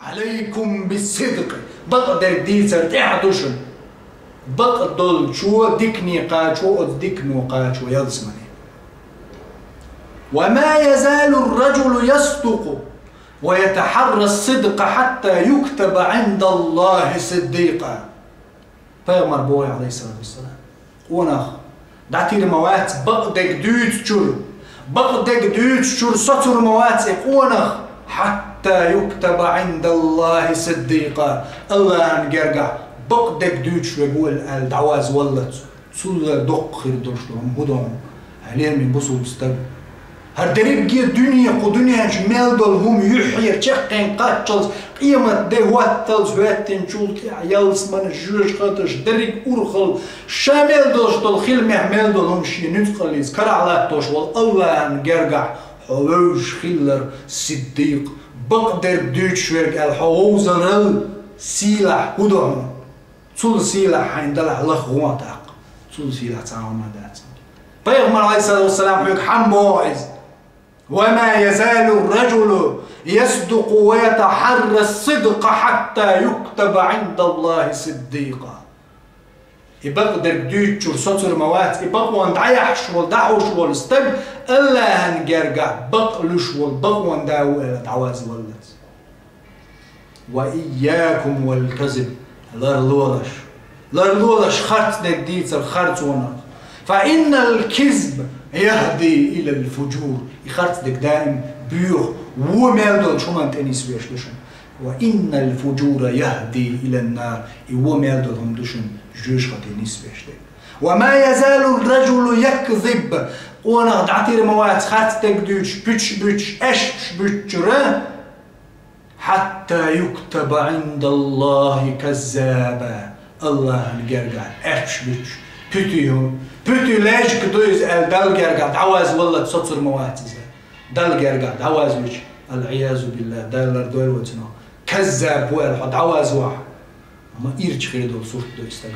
عليكم بالصدق بقدر ديزر تحدشن بقدل شو ديكني قاشو ديكنو قاشو يلسمني. وما يزال الرجل يصدق ويتحرى الصدق حتى يكتب عند الله صديقا. پیغمبر بوي عليه الصلاة والسلام ونخ دعتير موات بقدك دوت شر بقدك دوت شر سطر موات ونخ حتى يكتب عند الله صديقا. الله نجرجع بقدك دوت شر بقول الدعواز ولت سول دق خير دوشلهم بدهم عليهم من بصوا بستب هردريبجي الدنيا قدنيا جمال دولهم يحير تشقين قاتشلز قيمة دهواتلز واتن شولك عيالس من الجوش خاطش دريك أورخل شامل دوش دول خيل محمل دولهم شي نتقليز كرعلات دوش والله نجرجع حلوش خيلر صديق بقدر دوش ورق الحوزن سيلح هدوهم تول سيلح عندلح لخواتك تول سيلح تعامدات پیغمبر عليه الصلاة والسلام يقول حموعز وما يزال الرجل يصدق ويتحرى الصدق حتى يكتب عند الله صديقا. يبقدر دوتشور سطر موات يبقوان دعيحش والدعوش والستب إلا هنجرجع بقلش والبقوان دعواز واللت. وإياكم والكذب لرلولش خرط ديت الخرط ونق فإن الكذب يهدي إلى الفجور يخرط دك دائم بيوخ ومالدول شو ما انتنيس بيشلشن وإن الفجور يهدي إلى النار ومالدول هم دشن جوش خطينيس بيشلك. وما يزال الرجل يكذب وانا دعتير موات خرط دك دوش بيتش اش بيتشره حتى يكتب عند الله كذابا. الله الجرجع اش بيتش بيتيهم بيتي ليش كدوز دالجرجع دعواز والله تصير مواتز دالجرجع دعواز وش العياذ بالله دالر دول وتنا كذاب ولا دعواز واحد ما يرجع خير دول صورته يستقبل.